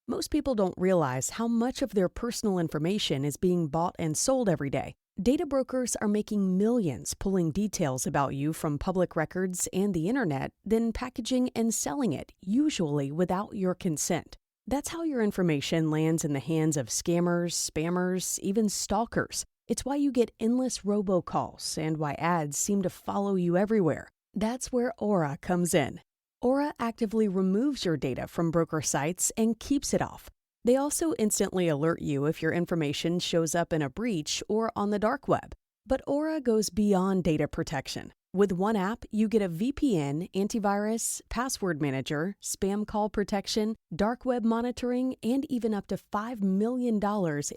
Most people don't realize how much of their personal information is being bought and sold every day. Data brokers are making millions pulling details about you from public records and the internet, then packaging and selling it, usually without your consent. That's how your information lands in the hands of scammers, spammers, even stalkers. It's why you get endless robocalls and why ads seem to follow you everywhere. That's where Aura comes in. Aura actively removes your data from broker sites and keeps it off. They also instantly alert you if your information shows up in a breach or on the dark web. But Aura goes beyond data protection. With one app, you get a VPN, antivirus, password manager, spam call protection, dark web monitoring, and even up to $5 million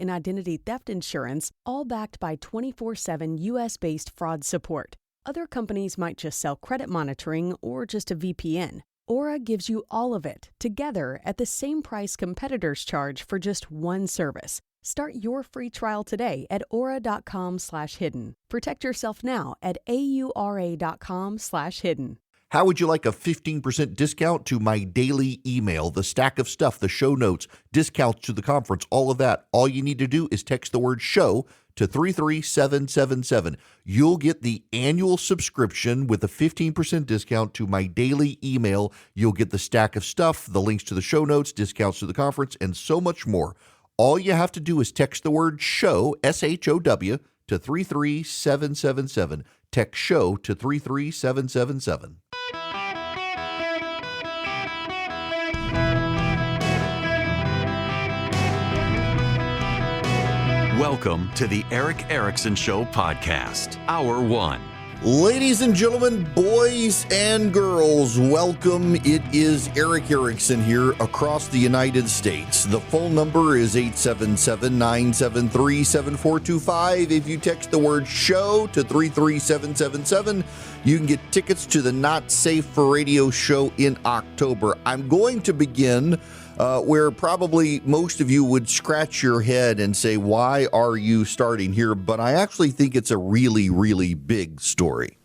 in identity theft insurance, all backed by 24/7 US-based fraud support. Other companies might just sell credit monitoring or just a VPN. Aura gives you all of it, together at the same price competitors charge for just one service. Start your free trial today at aura.com/hidden. Protect yourself now at aura.com/hidden. How would you like a 15% discount to my daily email, the stack of stuff, the show notes, discounts to the conference, all of that? All you need to do is text the word show to 33777. You'll get the annual subscription with a 15% discount to my daily email. You'll get the stack of stuff, the links to the show notes, discounts to the conference, and so much more. All you have to do is text the word show, SHOW, to 33777. Text show to 33777. Welcome to the Eric Erickson Show podcast, Hour 1. Ladies and gentlemen, boys and girls, welcome. It is Eric Erickson here across the United States. The phone number is 877-973-7425. If you text the word show to 33777, you can get tickets to the Not Safe for Radio show in October. I'm going to begin where probably most of you would scratch your head and say, why are you starting here? But I actually think it's a really, really big story.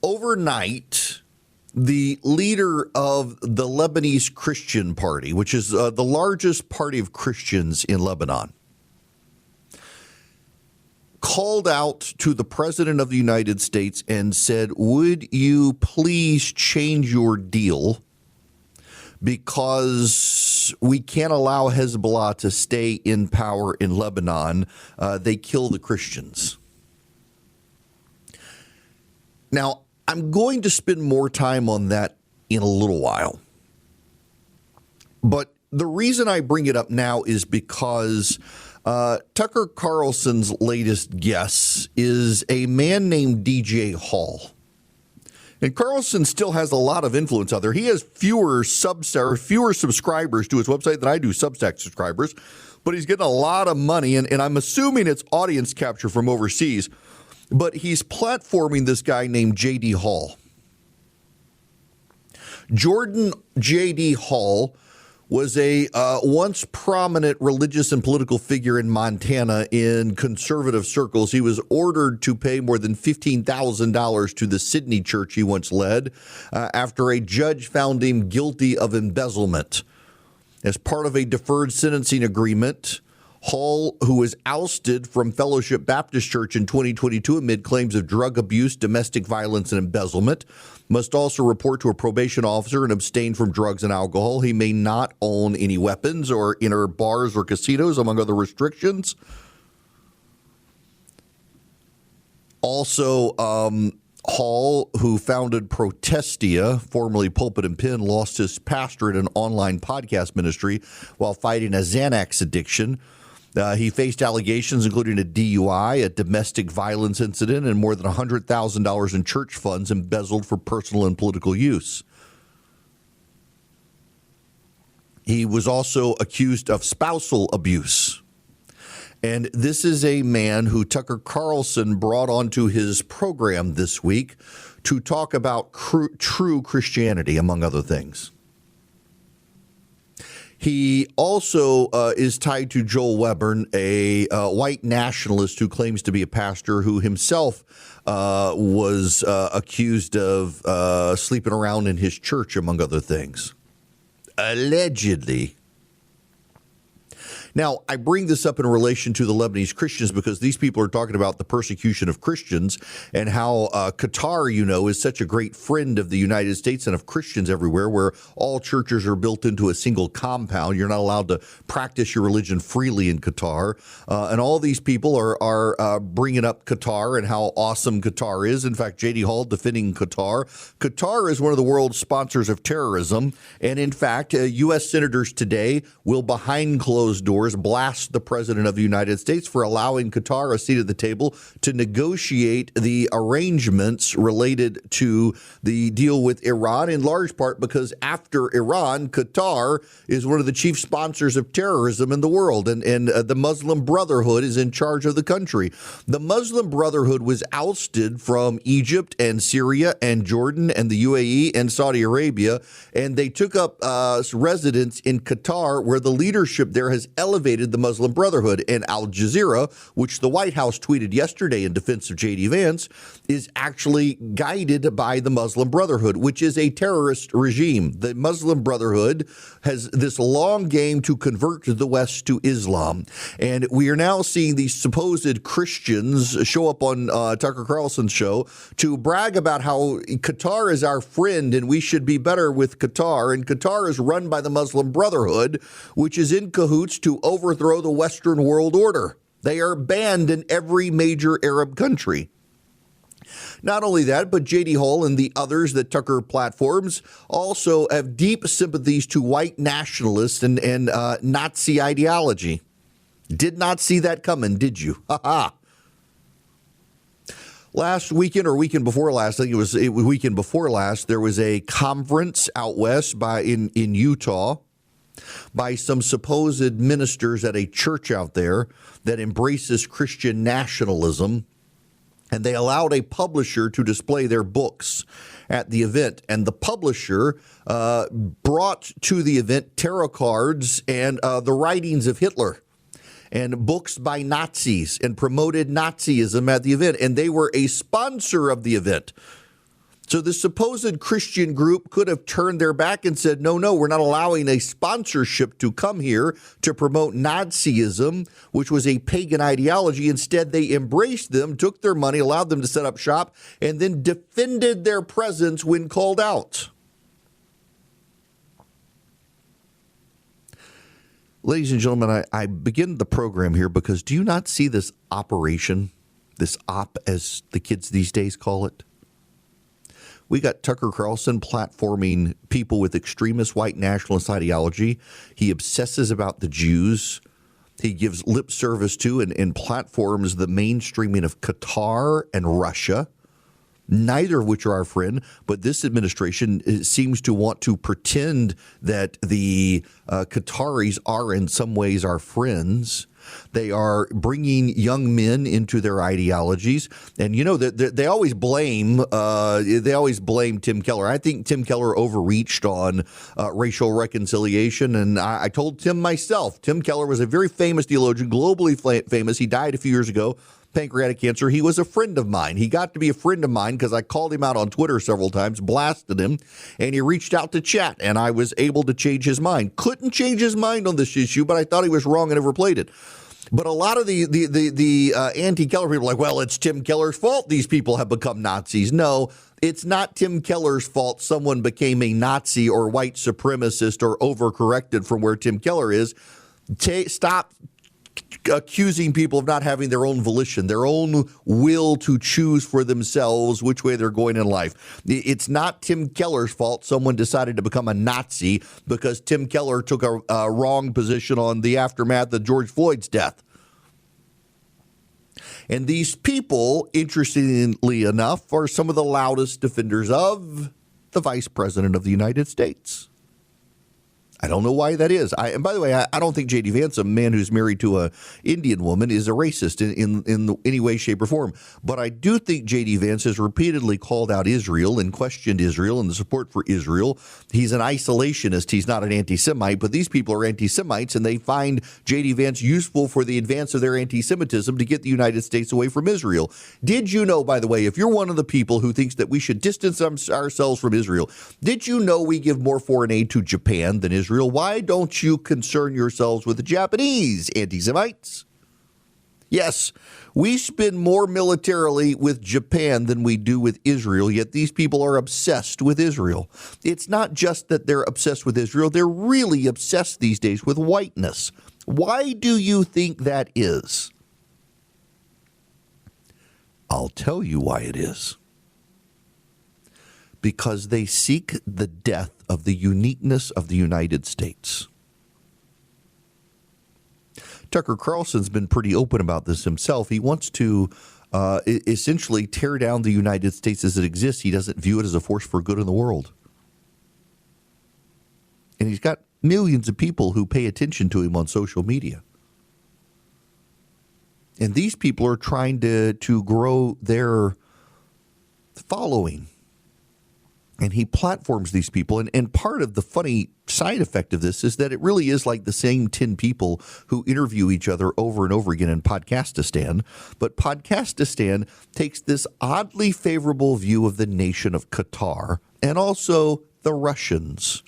Overnight, the leader of the Lebanese Christian Party, which is the largest party of Christians in Lebanon, called out to the President of the United States and said, would you please change your deal because we can't allow Hezbollah to stay in power in Lebanon. They kill the Christians. Now, I'm going to spend more time on that in a little while. But the reason I bring it up now is because Tucker Carlson's latest guest is a man named DJ Hall. And Carlson still has a lot of influence out there. He has fewer subscribers to his website than I do Substack subscribers, but he's getting a lot of money, and I'm assuming it's audience capture from overseas. But he's platforming this guy named J.D. Hall. Jordan J.D. Hall was a once prominent religious and political figure in Montana in conservative circles. He was ordered to pay more than $15,000 to the Sydney church he once led after a judge found him guilty of embezzlement. As part of a deferred sentencing agreement, Hall, who was ousted from Fellowship Baptist Church in 2022 amid claims of drug abuse, domestic violence, and embezzlement, must also report to a probation officer and abstain from drugs and alcohol. He may not own any weapons or enter bars or casinos, among other restrictions. Also, Hall, who founded Protestia, formerly Pulpit and Pen, lost his pastorate and online podcast ministry while fighting a Xanax addiction. He faced allegations including a DUI, a domestic violence incident, and more than $100,000 in church funds embezzled for personal and political use. He was also accused of spousal abuse. And this is a man who Tucker Carlson brought onto his program this week to talk about true Christianity, among other things. He also is tied to Joel Webern, a white nationalist who claims to be a pastor who himself was accused of sleeping around in his church, among other things. Allegedly. Now, I bring this up in relation to the Lebanese Christians because these people are talking about the persecution of Christians and how Qatar, is such a great friend of the United States and of Christians everywhere, where all churches are built into a single compound. You're not allowed to practice your religion freely in Qatar. And all these people are bringing up Qatar and how awesome Qatar is. In fact, J.D. Hall defending Qatar. Qatar is one of the world's sponsors of terrorism. And in fact, U.S. senators today will, behind closed doors, blast the president of the United States for allowing Qatar a seat at the table to negotiate the arrangements related to the deal with Iran, in large part because after Iran, Qatar is one of the chief sponsors of terrorism in the world, and the Muslim Brotherhood is in charge of the country. The Muslim Brotherhood was ousted from Egypt and Syria and Jordan and the UAE and Saudi Arabia, and they took up residence in Qatar, where the leadership there has elevated the Muslim Brotherhood. And Al Jazeera, which the White House tweeted yesterday in defense of J.D. Vance, is actually guided by the Muslim Brotherhood, which is a terrorist regime. The Muslim Brotherhood has this long game to convert the West to Islam. And we are now seeing these supposed Christians show up on Tucker Carlson's show to brag about how Qatar is our friend and we should be better with Qatar. And Qatar is run by the Muslim Brotherhood, which is in cahoots to overthrow the Western world order. They are banned in every major Arab country. Not only that, but J.D. Hall and the others that Tucker platforms also have deep sympathies to white nationalists and Nazi ideology. Did not see that coming, did you? Ha ha. Last weekend or weekend before last, I think it was weekend before last, there was a conference out west in Utah by some supposed ministers at a church out there that embraces Christian nationalism. And they allowed a publisher to display their books at the event. And the publisher brought to the event tarot cards and the writings of Hitler and books by Nazis and promoted Nazism at the event. And they were a sponsor of the event. So this supposed Christian group could have turned their back and said, no, we're not allowing a sponsorship to come here to promote Nazism, which was a pagan ideology. Instead, they embraced them, took their money, allowed them to set up shop, and then defended their presence when called out. Ladies and gentlemen, I begin the program here because do you not see this operation, this op as the kids these days call it? We got Tucker Carlson platforming people with extremist white nationalist ideology. He obsesses about the Jews. He gives lip service to and platforms the mainstreaming of Qatar and Russia, neither of which are our friend. But this administration seems to want to pretend that the Qataris are in some ways our friends. They are bringing young men into their ideologies, and they always blame Tim Keller. I think Tim Keller overreached on racial reconciliation, and I told Tim myself. Tim Keller was a very famous theologian, globally famous. He died a few years ago, pancreatic cancer. He was a friend of mine. He got to be a friend of mine because I called him out on Twitter several times, blasted him, and he reached out to chat, and I was able to change his mind. Couldn't change his mind on this issue, but I thought he was wrong and overplayed it. But a lot of the anti-Keller people are like, well, it's Tim Keller's fault these people have become Nazis. No, it's not Tim Keller's fault someone became a Nazi or white supremacist or overcorrected from where Tim Keller is. Stop accusing people of not having their own volition, their own will to choose for themselves which way they're going in life. It's not Tim Keller's fault someone decided to become a Nazi because Tim Keller took a wrong position on the aftermath of George Floyd's death. And these people, interestingly enough, are some of the loudest defenders of the Vice President of the United States. I don't know why that is. And by the way, I don't think J.D. Vance, a man who's married to an Indian woman, is a racist in any way, shape, or form. But I do think J.D. Vance has repeatedly called out Israel and questioned Israel and the support for Israel. He's an isolationist. He's not an anti-Semite. But these people are anti-Semites, and they find J.D. Vance useful for the advance of their anti-Semitism to get the United States away from Israel. Did you know, by the way, if you're one of the people who thinks that we should distance ourselves from Israel, did you know we give more foreign aid to Japan than Israel? Israel. Why don't you concern yourselves with the Japanese anti-Semites? Yes, we spend more militarily with Japan than we do with Israel, yet these people are obsessed with Israel. It's not just that they're obsessed with Israel, they're really obsessed these days with whiteness. Why do you think that is? I'll tell you why it is. Because they seek the death of the uniqueness of the United States. Tucker Carlson's been pretty open about this himself. He wants to essentially tear down the United States as it exists. He doesn't view it as a force for good in the world. And he's got millions of people who pay attention to him on social media. And these people are trying to grow their following. And he platforms these people. And part of the funny side effect of this is that it really is like the same 10 people who interview each other over and over again in Podcastistan. But Podcastistan takes this oddly favorable view of the nation of Qatar and also the Russians.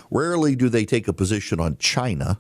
Rarely do they take a position on China.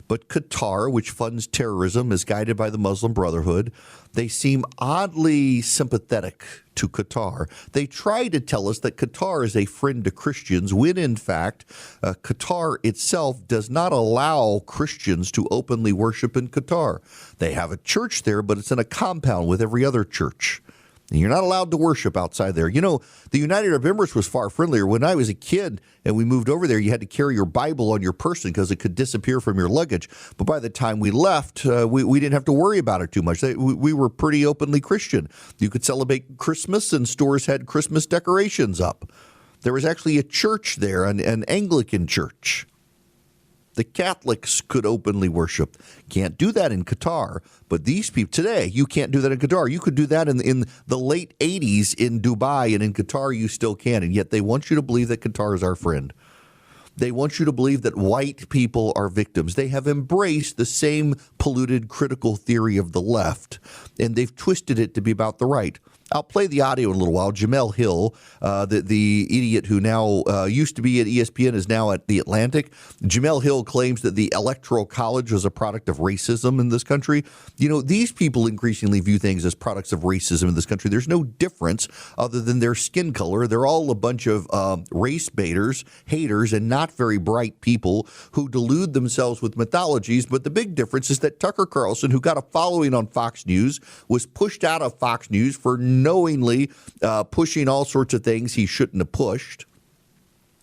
But Qatar, which funds terrorism, is guided by the Muslim Brotherhood. They seem oddly sympathetic to Qatar. They try to tell us that Qatar is a friend to Christians, when in fact, Qatar itself does not allow Christians to openly worship in Qatar. They have a church there, but it's in a compound with every other church. And you're not allowed to worship outside there. You know, the United Arab Emirates was far friendlier. When I was a kid and we moved over there, you had to carry your Bible on your person because it could disappear from your luggage. But by the time we left, we didn't have to worry about it too much. We were pretty openly Christian. You could celebrate Christmas, and stores had Christmas decorations up. There was actually a church there, an Anglican church. The Catholics could openly worship. Can't do that in Qatar. But these people today, you can't do that in Qatar. You could do that in the late 80s in Dubai, and in Qatar you still can. And yet they want you to believe that Qatar is our friend. They want you to believe that white people are victims. They have embraced the same polluted critical theory of the left, and they've twisted it to be about the right. I'll play the audio in a little while. Jamel Hill, the idiot who now used to be at ESPN, is now at The Atlantic. Jamel Hill claims that the Electoral College was a product of racism in this country. You know, these people increasingly view things as products of racism in this country. There's no difference other than their skin color. They're all a bunch of race baiters, haters, and not very bright people who delude themselves with mythologies. But the big difference is that Tucker Carlson, who got a following on Fox News, was pushed out of Fox News for knowingly pushing all sorts of things he shouldn't have pushed,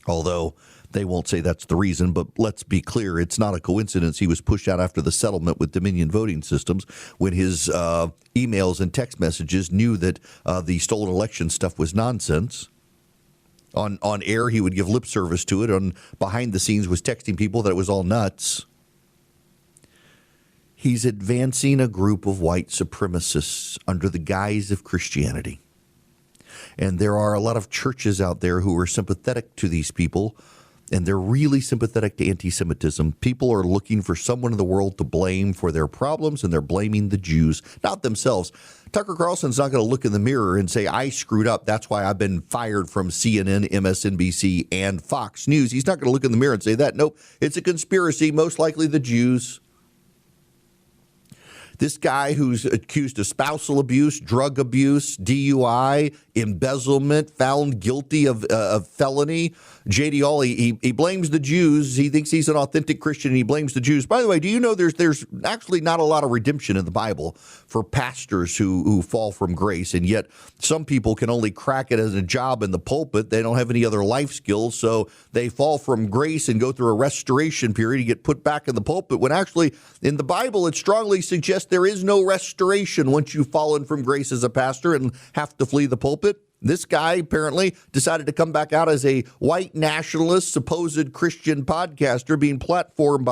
although they won't say that's the reason. But let's be clear, it's not a coincidence he was pushed out after the settlement with Dominion Voting Systems, when his emails and text messages knew that the stolen election stuff was nonsense. On air, he would give lip service to it. On behind the scenes, was texting people that it was all nuts. He's advancing a group of white supremacists under the guise of Christianity. And there are a lot of churches out there who are sympathetic to these people, and they're really sympathetic to anti-Semitism. People are looking for someone in the world to blame for their problems, and they're blaming the Jews, not themselves. Tucker Carlson's not going to look in the mirror and say, I screwed up. That's why I've been fired from CNN, MSNBC, and Fox News. He's not going to look in the mirror and say that. Nope, it's a conspiracy, most likely the Jews. This guy who's accused of spousal abuse, drug abuse, DUI, embezzlement, found guilty of felony. J.D. Hawley, he blames the Jews. He thinks he's an authentic Christian, and he blames the Jews. By the way, do you know there's actually not a lot of redemption in the Bible for pastors who fall from grace, and yet some people can only crack it as a job in the pulpit. They don't have any other life skills, so they fall from grace and go through a restoration period to get put back in the pulpit, when actually in the Bible it strongly suggests there is no restoration once you've fallen from grace as a pastor and have to flee the pulpit. This guy apparently decided to come back out as a white nationalist, supposed Christian podcaster, being platformed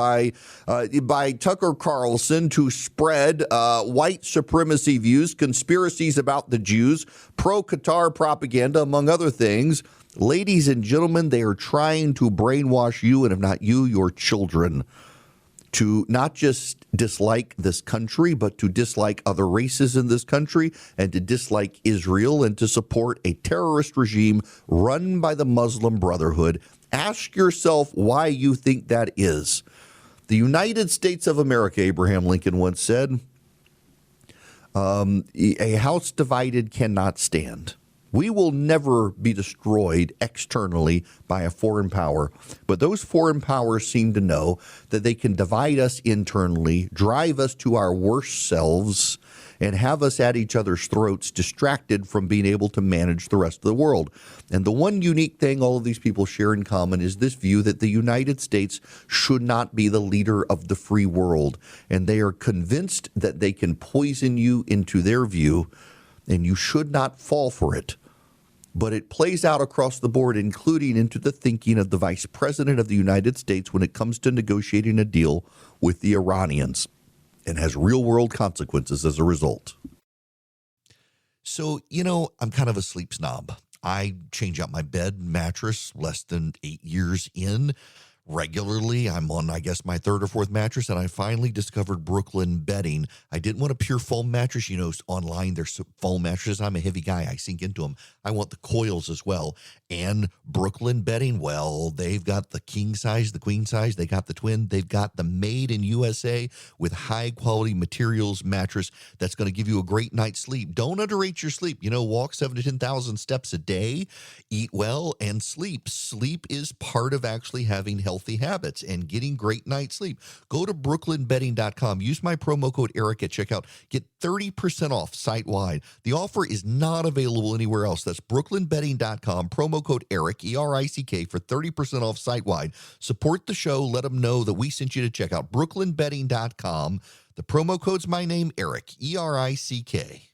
by Tucker Carlson to spread white supremacy views, conspiracies about the Jews, pro-Qatar propaganda, among other things. Ladies and gentlemen, they are trying to brainwash you, and if not you, your children, to not just dislike this country, but to dislike other races in this country, and to dislike Israel, and to support a terrorist regime run by the Muslim Brotherhood Ask yourself why you think that is. The United States of America, Abraham Lincoln once said, a house divided cannot stand. We will never be destroyed externally by a foreign power, but those foreign powers seem to know that they can divide us internally, drive us to our worst selves, and have us at each other's throats, distracted from being able to manage the rest of the world. And the one unique thing all of these people share in common is this view that the United States should not be the leader of the free world. And they are convinced that they can poison you into their view, and you should not fall for it. But it plays out across the board, including into the thinking of the Vice President of the United States when it comes to negotiating a deal with the Iranians, and has real-world consequences as a result. So, I'm kind of a sleep snob. I change out my bed mattress less than 8 years in. Regularly, I'm on, I guess, my third or fourth mattress, and I finally discovered Brooklyn Bedding. I didn't want a pure foam mattress. Online there's foam mattresses. I'm a heavy guy. I sink into them. I want the coils as well. And Brooklyn Bedding, well, they've got the king size, the queen size. They got the twin. They've got the made in USA with high-quality materials mattress that's going to give you a great night's sleep. Don't underrate your sleep. Walk 7,000 to 10,000 steps a day, eat well, and sleep. Sleep is part of actually having healthy habits and getting great night's sleep. Go to brooklynbedding.com. Use my promo code Eric at checkout. Get 30% off site-wide. The offer is not available anywhere else. That's brooklynbedding.com. Promo code Eric, E-R-I-C-K, for 30% off site-wide. Support the show. Let them know that we sent you to check out brooklynbedding.com. The promo code's my name, Eric, E-R-I-C-K.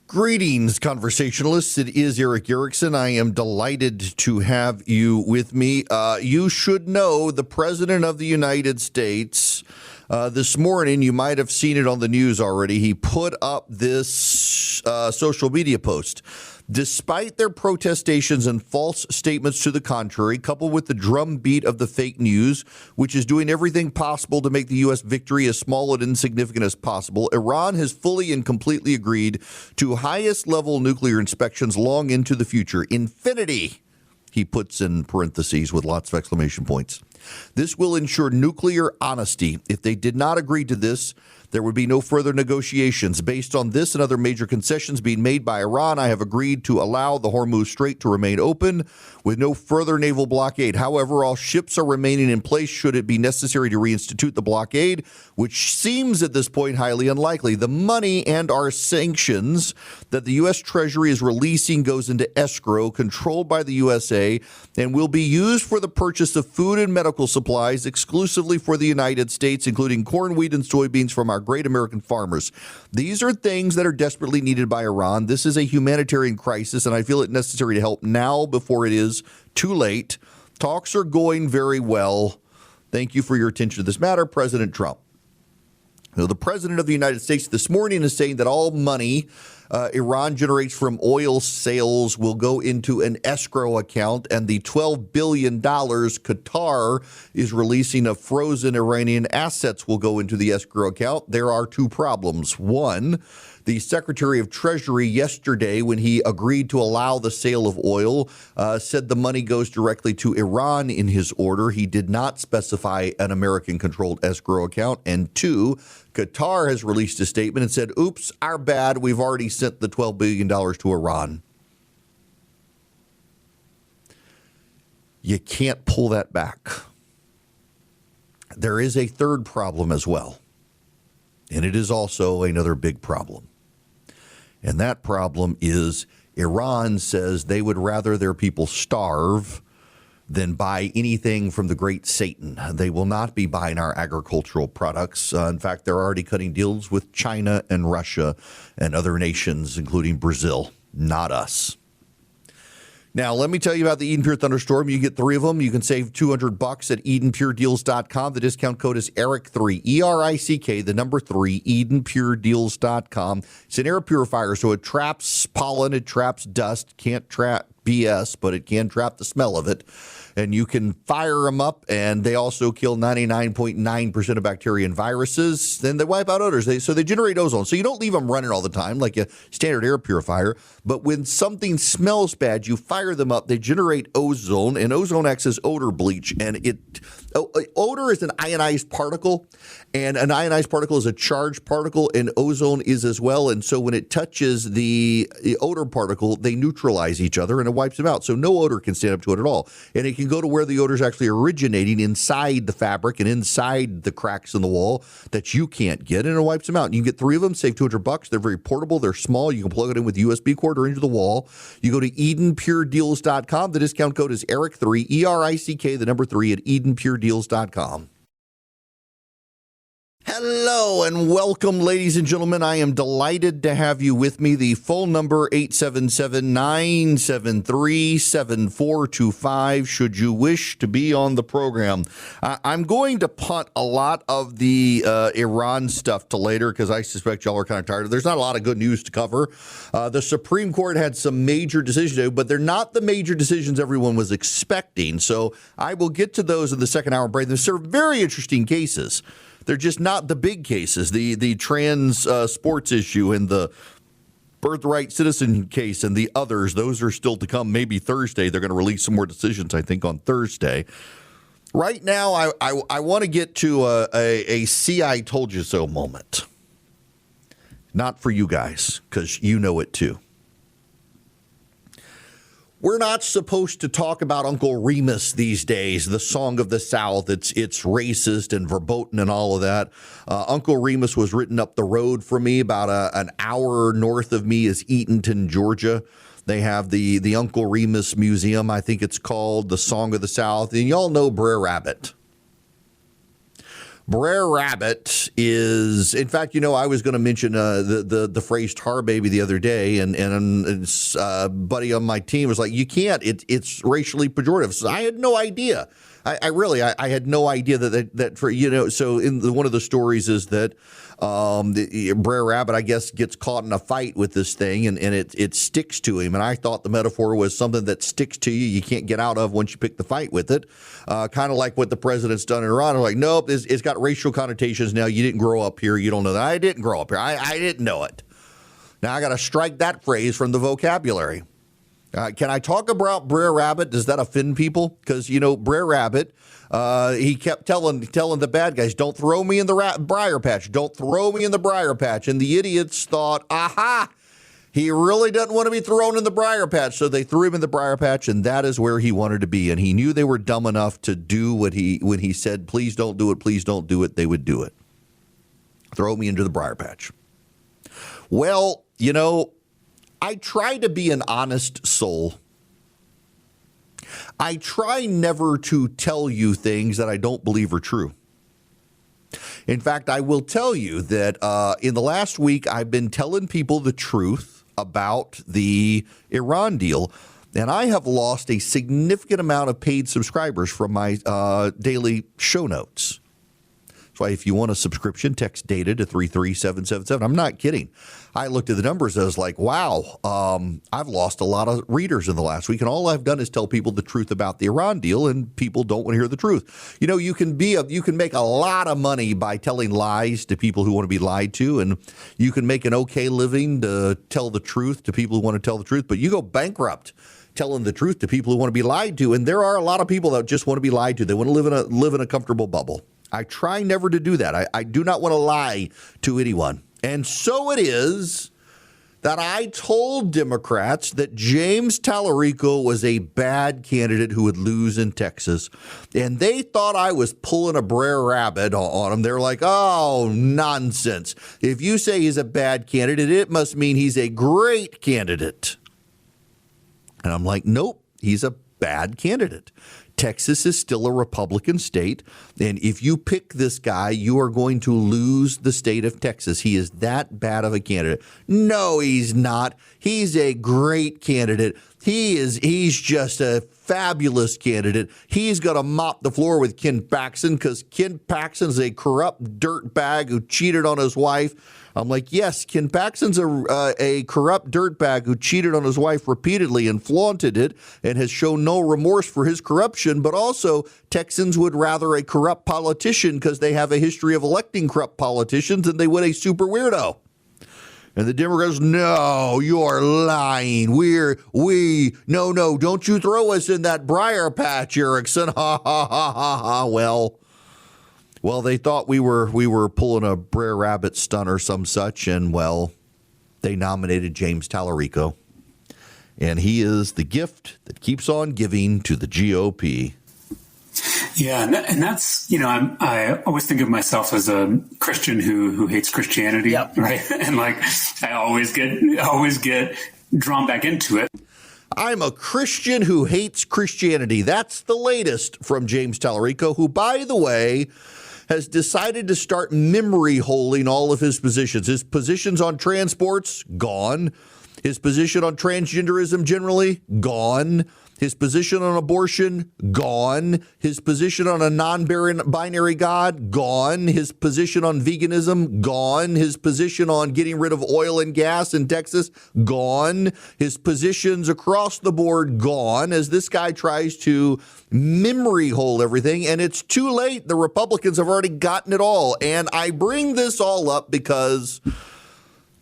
Greetings, conversationalists. It is Eric Erickson. I am delighted to have you with me. You should know the President of the United States this morning, you might have seen it on the news already, he put up this social media post. Despite their protestations and false statements to the contrary, coupled with the drumbeat of the fake news, which is doing everything possible to make the U.S. victory as small and insignificant as possible, Iran has fully and completely agreed to highest level nuclear inspections long into the future. Infinity, he puts in parentheses with lots of exclamation points. This will ensure nuclear honesty. If they did not agree to this, there would be no further negotiations. Based on this and other major concessions being made by Iran, I have agreed to allow the Hormuz Strait to remain open with no further naval blockade. However, all ships are remaining in place should it be necessary to reinstitute the blockade, which seems at this point highly unlikely. The money and our sanctions that the U.S. Treasury is releasing goes into escrow controlled by the USA and will be used for the purchase of food and medical supplies exclusively for the United States, including corn, wheat, and soybeans from our great American farmers. These are things that are desperately needed by Iran. This is a humanitarian crisis, and I feel it necessary to help now before it is too late. Talks are going very well. Thank you for your attention to this matter, President Trump. Now, the President of the United States this morning is saying that all money Iran generates from oil sales will go into an escrow account, and the $12 billion Qatar is releasing of frozen Iranian assets will go into the escrow account. There are two problems. One, the Secretary of Treasury yesterday, when he agreed to allow the sale of oil, said the money goes directly to Iran in his order. He did not specify an American-controlled escrow account. And two, Qatar has released a statement and said, oops, our bad. We've already sent the $12 billion to Iran. You can't pull that back. There is a third problem as well, and it is also another big problem. And that problem is Iran says they would rather their people starve than buy anything from the great Satan. They will not be buying our agricultural products. In fact, they're already cutting deals with China and Russia and other nations, including Brazil, not us. Now, let me tell you about the Eden Pure Thunderstorm. You get 3 of them. You can save $200 at EdenPureDeals.com. The discount code is ERIC3, E-R-I-C-K, the number 3, EdenPureDeals.com. It's an air purifier, so it traps pollen, it traps dust, can't trap BS, but it can trap the smell of it. and you can fire them up, and they also kill 99.9% of bacteria and viruses. Then they wipe out odors. So they generate ozone. So you don't leave them running all the time like a standard air purifier. But when something smells bad, you fire them up. They generate ozone, and ozone acts as odor bleach. And odor is an ionized particle, and an ionized particle is a charged particle, and ozone is as well. And so when it touches the odor particle, they neutralize each other, and it wipes them out. So no odor can stand up to it at all. And it can go to where the odor is actually originating inside the fabric and inside the cracks in the wall that you can't get, and it wipes them out. And you can get 3 of them, save $200. They're very portable. They're small. You can plug it in with USB cord or into the wall. You go to EdenPureDeals.com. The discount code is ERIC3, ERICK, the number 3 at EdenPureDeals.com. Hello and welcome, ladies and gentlemen. I am delighted to have you with me. The phone number, 877-973-7425, should you wish to be on the program. I'm going to punt a lot of the Iran stuff to later because I suspect y'all are kind of tired. There's not a lot of good news to cover. The Supreme Court had some major decisions, but they're not the major decisions everyone was expecting. So I will get to those in the second hour break. There's some very interesting cases. They're just not the big cases, the trans sports issue and the birthright citizen case and the others. Those are still to come. Maybe Thursday. They're going to release some more decisions, I think, on Thursday. Right now, I want to get to a see I told you so moment. Not for you guys, because you know it too. We're not supposed to talk about Uncle Remus these days, the song of the South. It's racist and verboten and all of that. Uncle Remus was written up the road from me. About an hour north of me is Eatonton, Georgia. They have the Uncle Remus Museum, I think it's called, the Song of the South. And y'all know Brer Rabbit. Brer Rabbit is, in fact, I was going to mention the phrase tar baby the other day, and a buddy on my team was like, you can't, it's racially pejorative. So I had no idea. I had no idea that for, so in one of the stories is that the Brer Rabbit, I guess, gets caught in a fight with this thing and it sticks to him. And I thought the metaphor was something that sticks to you. You can't get out of once you pick the fight with it. Kind of like what the president's done in Iran. I'm like, nope, it's got racial connotations now. You didn't grow up here. You don't know that. I didn't grow up here. I didn't know it. Now I got to strike that phrase from the vocabulary. Can I talk about Brer Rabbit? Does that offend people? Because, Brer Rabbit, he kept telling the bad guys, don't throw me in the briar patch. Don't throw me in the briar patch. And the idiots thought, aha, he really doesn't want to be thrown in the briar patch. So they threw him in the briar patch, and that is where he wanted to be. And he knew they were dumb enough to do when he said, please don't do it, they would do it. Throw me into the briar patch. Well, I try to be an honest soul. I try never to tell you things that I don't believe are true. In fact, I will tell you that in the last week, I've been telling people the truth about the Iran deal, and I have lost a significant amount of paid subscribers from my daily show notes. That's why if you want a subscription, text DATA to 33777. I'm not kidding. I looked at the numbers and I was like, wow, I've lost a lot of readers in the last week. And all I've done is tell people the truth about the Iran deal, and people don't want to hear the truth. You can make a lot of money by telling lies to people who want to be lied to, and you can make an okay living to tell the truth to people who want to tell the truth, but you go bankrupt telling the truth to people who want to be lied to. And there are a lot of people that just want to be lied to. They want to live in a comfortable bubble. I try never to do that. I do not want to lie to anyone. And so it is that I told Democrats that James Talarico was a bad candidate who would lose in Texas. And they thought I was pulling a Brer Rabbit on him. They're like, oh, nonsense. If you say he's a bad candidate, it must mean he's a great candidate. And I'm like, nope, he's a bad candidate. Texas is still a Republican state, and if you pick this guy, you are going to lose the state of Texas. He is that bad of a candidate. No, he's not. He's a great candidate. He's just a fabulous candidate. He's going to mop the floor with Ken Paxton because Ken Paxton's a corrupt dirtbag who cheated on his wife. I'm like, yes, Ken Paxton's a corrupt dirtbag who cheated on his wife repeatedly and flaunted it and has shown no remorse for his corruption. But also, Texans would rather a corrupt politician because they have a history of electing corrupt politicians than they would a super weirdo. And the Democrats, no, you are lying. No, don't you throw us in that briar patch, Erickson. Ha, ha, ha, ha, ha. Well, they thought we were pulling a Brer Rabbit stunt or some such, and, well, they nominated James Talarico. And he is the gift that keeps on giving to the GOP. Yeah, and that's, I always think of myself as a Christian who hates Christianity, yep. Right? And I always get drawn back into it. I'm a Christian who hates Christianity. That's the latest from James Talarico, who, by the way, has decided to start memory holding all of his positions. His positions on transports, gone. His position on transgenderism generally, gone. His position on abortion, gone. His position on a non-binary God, gone. His position on veganism, gone. His position on getting rid of oil and gas in Texas, gone. His positions across the board, gone, as this guy tries to memory hole everything. And it's too late. The Republicans have already gotten it all. And I bring this all up because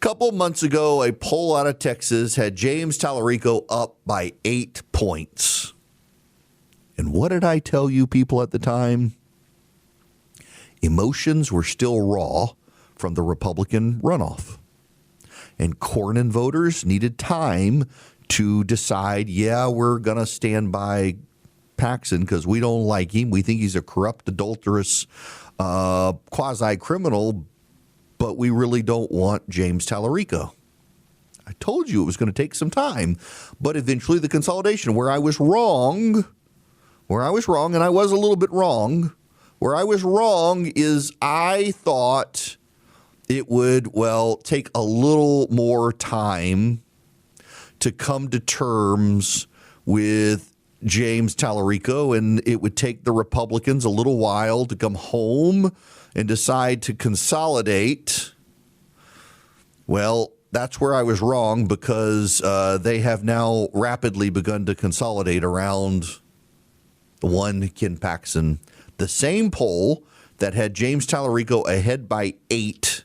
couple months ago, a poll out of Texas had James Talarico up by 8 points. And what did I tell you people at the time? Emotions were still raw from the Republican runoff. And Cornyn voters needed time to decide, yeah, we're going to stand by Paxton because we don't like him. We think he's a corrupt, adulterous, quasi-criminal, but we really don't want James Talarico. I told you it was going to take some time, but eventually the consolidation where I was wrong, and I was a little bit wrong, where I was wrong is I thought it would, take a little more time to come to terms with James Talarico, and it would take the Republicans a little while to come home and decide to consolidate. Well, that's where I was wrong because they have now rapidly begun to consolidate around one Ken Paxton. The same poll that had James Talarico ahead by 8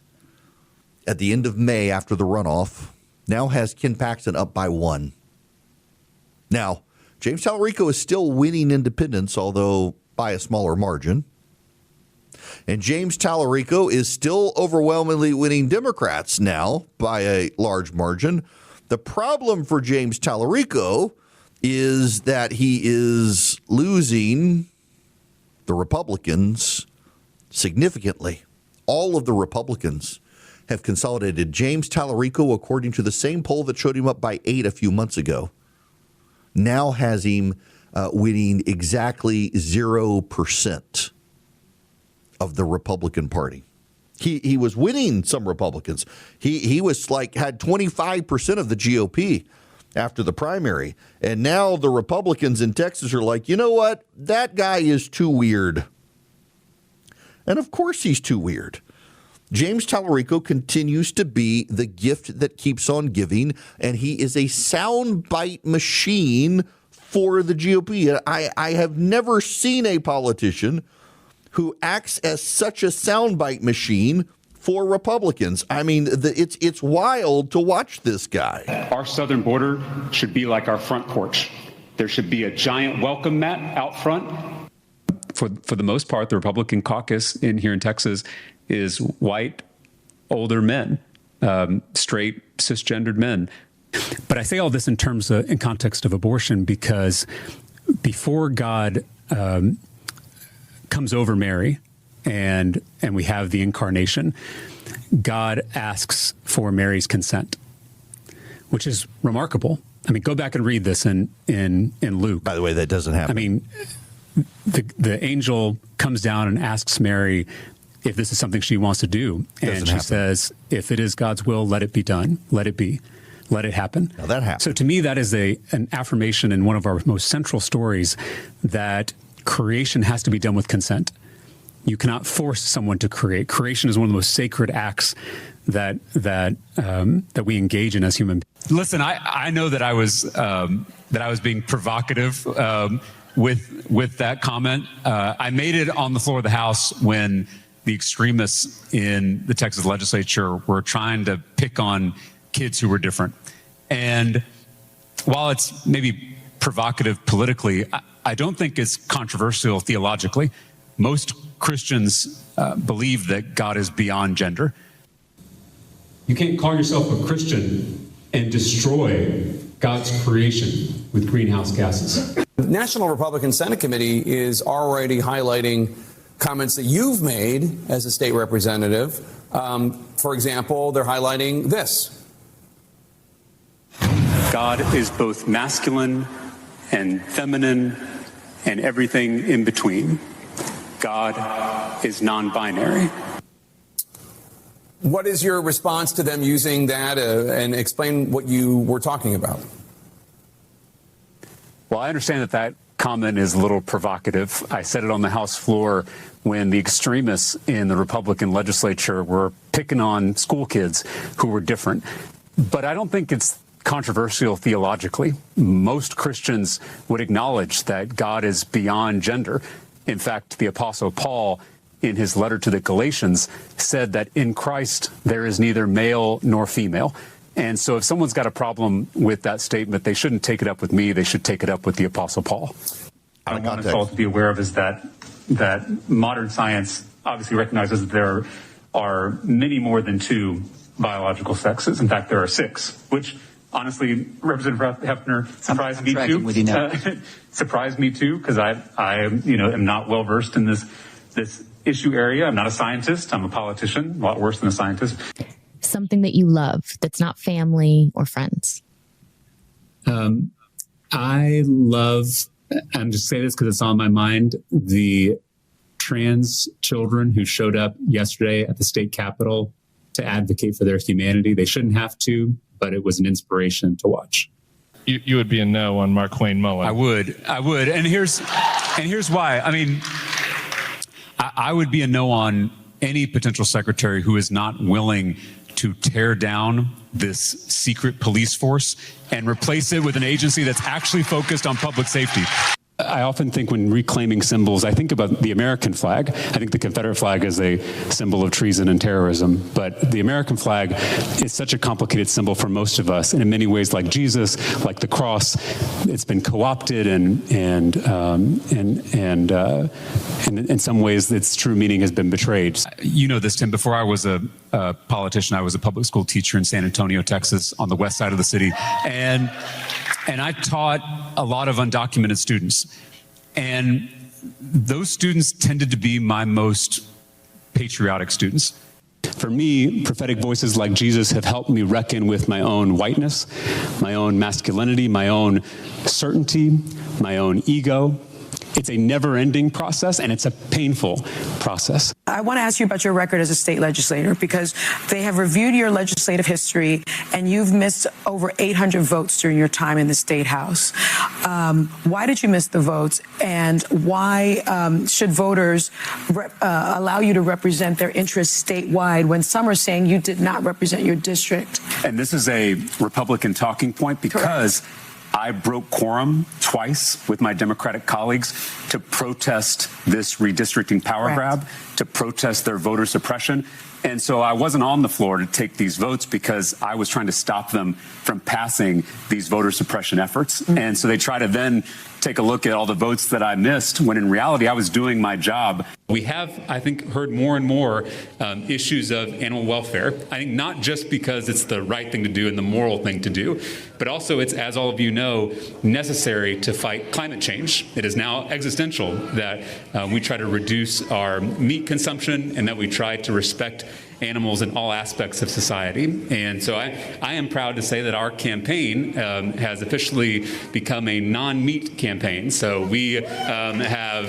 at the end of May after the runoff now has Ken Paxton up by 1. Now, James Talarico is still winning independents, although by a smaller margin. And James Talarico is still overwhelmingly winning Democrats now by a large margin. The problem for James Talarico is that he is losing the Republicans significantly. All of the Republicans have consolidated. James Talarico, according to the same poll that showed him up by 8 a few months ago, now has him winning exactly 0% of the Republican Party. He was winning some Republicans. He was had 25% of the GOP after the primary. And now the Republicans in Texas are like, you know what? That guy is too weird. And of course he's too weird. James Talarico continues to be the gift that keeps on giving, and he is a soundbite machine for the GOP. I have never seen a politician who acts as such a soundbite machine for Republicans. I mean, it's wild to watch this guy. Our southern border should be like our front porch. There should be a giant welcome mat out front. For the most part, the Republican caucus here in Texas is white, older men, straight, cisgendered men. But I say all this in context of abortion because before God comes over Mary and we have the incarnation, God asks for Mary's consent, which is remarkable. I mean, go back and read this in Luke. By the way, that doesn't happen. I mean, the angel comes down and asks Mary if this is something she wants to do. And she says, if it is God's will, let it be done. Let it be. let it happen. Now that happens. So to me, that is an affirmation in one of our most central stories that creation has to be done with consent. You cannot force someone to create. Creation is one of the most sacred acts that we engage in as human beings. Listen, I know that I was being provocative with that comment. I made it on the floor of the House when the extremists in the Texas legislature were trying to pick on kids who were different. And while it's maybe provocative politically, I don't think it's controversial theologically. Most Christians believe that God is beyond gender. You can't call yourself a Christian and destroy God's creation with greenhouse gases. The National Republican Senate Committee is already highlighting comments that you've made as a state representative. For example, they're highlighting this. God is both masculine and feminine and everything in between. God is non-binary. What is your response to them using that, and explain what you were talking about? Well, I understand that comment is a little provocative. I said it on the House floor when the extremists in the Republican legislature were picking on school kids who were different. But I don't think it's controversial theologically. Most Christians would acknowledge that God is beyond gender. In fact, the Apostle Paul, in his letter to the Galatians, said that in Christ there is neither male nor female. And so if someone's got a problem with that statement, they shouldn't take it up with me. They should take it up with the Apostle Paul. What I want us all to be aware of is that modern science obviously recognizes that there are many more than two biological sexes. In fact, there are 6, which honestly, Representative Hefner, surprised me too. Surprised me too, because I am not well versed in this issue area. I'm not a scientist. I'm a politician, a lot worse than a scientist. Something that you love that's not family or friends. I love, I'm just saying this because it's on my mind, the trans children who showed up yesterday at the state capitol to advocate for their humanity. They shouldn't have to, but it was an inspiration to watch. You would be a no on Marquayne Mullen. I would. And here's why. I mean, I would be a no on any potential secretary who is not willing to tear down this secret police force and replace it with an agency that's actually focused on public safety. I often think when reclaiming symbols, I think about the American flag. I think the Confederate flag is a symbol of treason and terrorism, but the American flag is such a complicated symbol for most of us. And in many ways, like Jesus, like the cross, it's been co-opted and in some ways its true meaning has been betrayed. You know this, Tim, before I was a politician, I was a public school teacher in San Antonio, Texas, on the west side of the city. And I taught a lot of undocumented students. And those students tended to be my most patriotic students. For me, prophetic voices like Jesus have helped me reckon with my own whiteness, my own masculinity, my own certainty, my own ego. It's a never-ending process, and it's a painful process. I want to ask you about your record as a state legislator, because they have reviewed your legislative history, and you've missed over 800 votes during your time in the State House. Why did you miss the votes, and why should voters allow you to represent their interests statewide when some are saying you did not represent your district? And this is a Republican talking point because I broke quorum twice with my Democratic colleagues to protest this redistricting power grab, to protest their voter suppression. And so I wasn't on the floor to take these votes because I was trying to stop them from passing these voter suppression efforts. And so they try to then take a look at all the votes that I missed, when in reality I was doing my job. We have, I think, heard more and more issues of animal welfare. I think not just because it's the right thing to do and the moral thing to do, but also it's, as all of you know, necessary to fight climate change. It is now existential that we try to reduce our meat consumption and that we try to respect animals in all aspects of society. And so I am proud to say that our campaign has officially become a non-meat campaign. So we have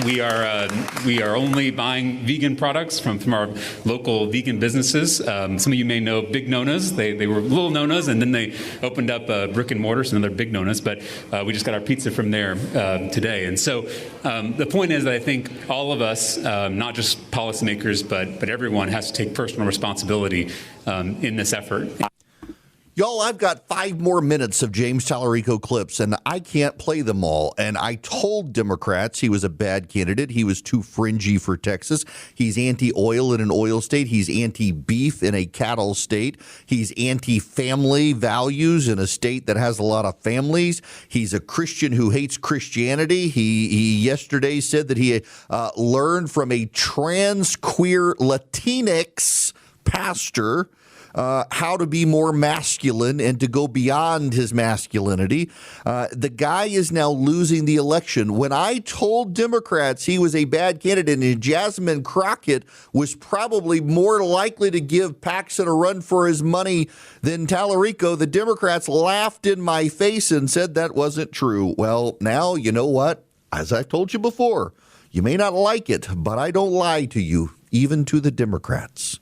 We are only buying vegan products from our local vegan businesses. Some of you may know Big Nona's. They were little Nona's, and then they opened up brick and mortar, so another Big Nona's. But we just got our pizza from there today. And so the point is that I think all of us, not just policymakers, but everyone has to take personal responsibility in this effort. Y'all, I've got 5 more minutes of James Talarico clips, and I can't play them all. And I told Democrats he was a bad candidate. He was too fringy for Texas. He's anti-oil in an oil state. He's anti-beef in a cattle state. He's anti-family values in a state that has a lot of families. He's a Christian who hates Christianity. He yesterday said that he learned from a trans queer Latinx pastor how to be more masculine and to go beyond his masculinity. The guy is now losing the election. When I told Democrats he was a bad candidate and Jasmine Crockett was probably more likely to give Paxton a run for his money than Talarico, the Democrats laughed in my face and said that wasn't true. Well, now you know what? As I've told you before, you may not like it, but I don't lie to you, even to the Democrats.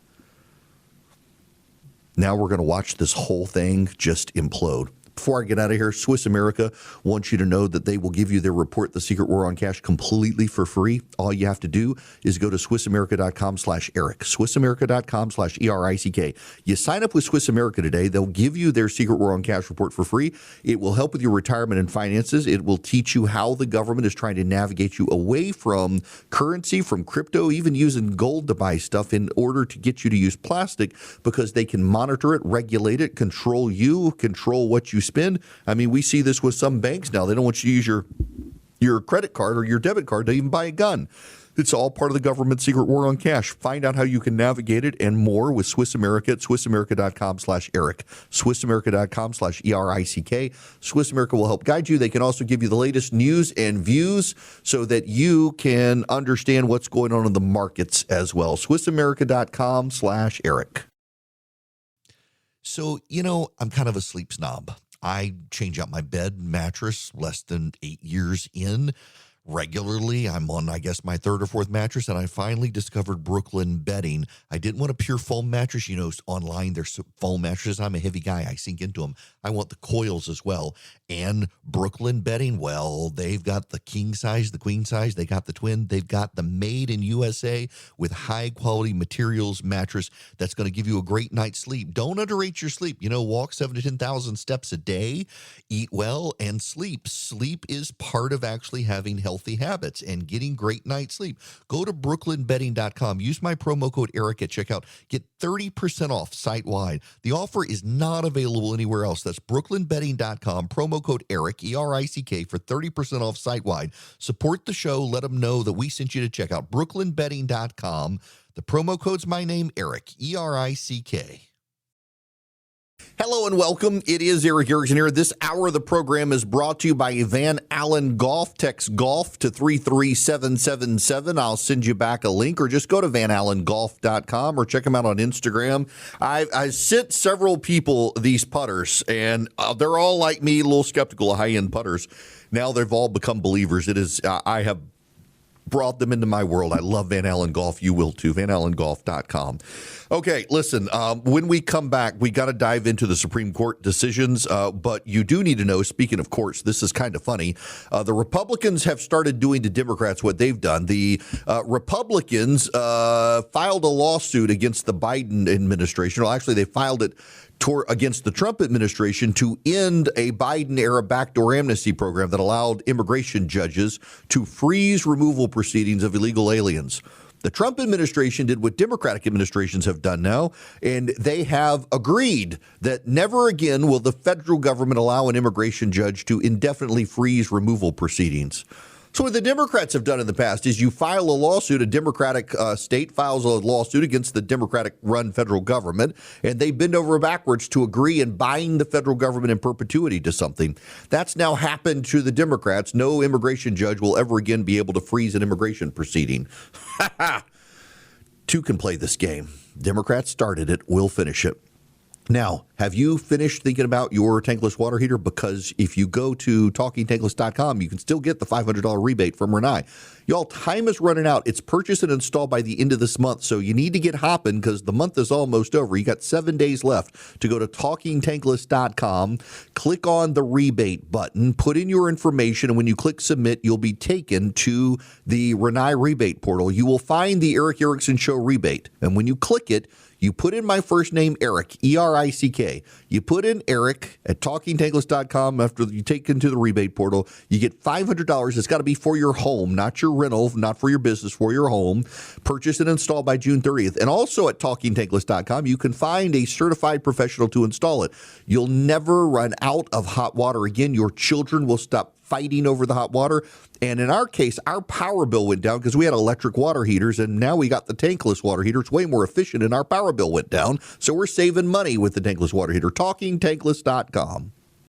Now we're going to watch this whole thing just implode. Before I get out of here, Swiss America wants you to know that they will give you their report, The Secret War on Cash, completely for free. All you have to do is go to SwissAmerica.com/Eric, SwissAmerica.com/ERICK. You sign up with Swiss America today. They'll give you their Secret War on Cash report for free. It will help with your retirement and finances. It will teach you how the government is trying to navigate you away from currency, from crypto, even using gold to buy stuff in order to get you to use plastic, because they can monitor it, regulate it, control you, control what you spend. I mean, we see this with some banks now. They don't want you to use your credit card or your debit card to even buy a gun. It's all part of the government secret war on cash. Find out how you can navigate it and more with Swiss America at SwissAmerica.com/Eric, SwissAmerica.com/ERICK. Swiss America will help guide you. They can also give you the latest news and views so that you can understand what's going on in the markets as well. SwissAmerica.com/Eric. So, I'm kind of a sleep snob. I change out my bed mattress less than 8 years in regularly. I'm on, I guess, my 3rd or 4th mattress, and I finally discovered Brooklyn Bedding. I didn't want a pure foam mattress. Online there's foam mattresses. I'm a heavy guy. I sink into them. I want the coils as well. And Brooklyn Bedding, well, they've got the king size, the queen size. They got the twin. They've got the made in USA with high quality materials mattress that's going to give you a great night's sleep. Don't underrate your sleep. Walk 7,000 to 10,000 steps a day, eat well, and sleep. Sleep is part of actually having healthy habits and getting great night's sleep. Go to brooklynbedding.com. Use my promo code Eric at checkout. Get 30% off site-wide. The offer is not available anywhere else. That's brooklynbedding.com. Promo code Eric, ERICK, for 30% off site-wide. Support the show. Let them know that we sent you to check out brooklynbedding.com. The promo code's my name, Eric, ERICK. Hello and welcome. It is Eric Erickson here. This hour of the program is brought to you by Van Allen Golf. Text golf to 33777. I'll send you back a link, or just go to vanallengolf.com or check them out on Instagram. I sent several people these putters, and they're all like me, a little skeptical of high-end putters. Now they've all become believers. I have brought them into my world. I love Van Allen Golf. You will too. vanallengolf.com. Okay, listen, when we come back, we got to dive into the Supreme Court decisions, but you do need to know, speaking of courts, this is kind of funny. The Republicans have started doing to Democrats what they've done. The Republicans filed a lawsuit against the Biden administration. Well, actually, they filed it against the Trump administration to end a Biden-era backdoor amnesty program that allowed immigration judges to freeze removal proceedings of illegal aliens. The Trump administration did what Democratic administrations have done now, and they have agreed that never again will the federal government allow an immigration judge to indefinitely freeze removal proceedings. So what the Democrats have done in the past is you file a lawsuit, a Democratic state files a lawsuit against the Democratic-run federal government, and they bend over backwards to agree in bind the federal government in perpetuity to something. That's now happened to the Democrats. No immigration judge will ever again be able to freeze an immigration proceeding. Two can play this game. Democrats started it. We'll finish it. Now, have you finished thinking about your tankless water heater? Because if you go to talkingtankless.com, you can still get the $500 rebate from Renai. Y'all, time is running out. It's purchased and installed by the end of this month, so you need to get hopping because the month is almost over. You got 7 days left to go to talkingtankless.com, click on the rebate button, put in your information, and when you click submit, you'll be taken to the Renai rebate portal. You will find the Eric Erickson Show rebate, and when you click it, you put in my first name, Eric, E-R-I-C-K. You put in Eric at talkingtankless.com after you take into the rebate portal. You get $500. It's got to be for your home, not your rental, not for your business, for your home. Purchase and install by June 30th. And also at talkingtankless.com, you can find a certified professional to install it. You'll never run out of hot water again. Your children will stop fighting over the hot water. And in our case, our power bill went down because we had electric water heaters, and now we got the tankless water heater. It's way more efficient, and our power bill went down. So we're saving money with the tankless water heater. TalkingTankless.com.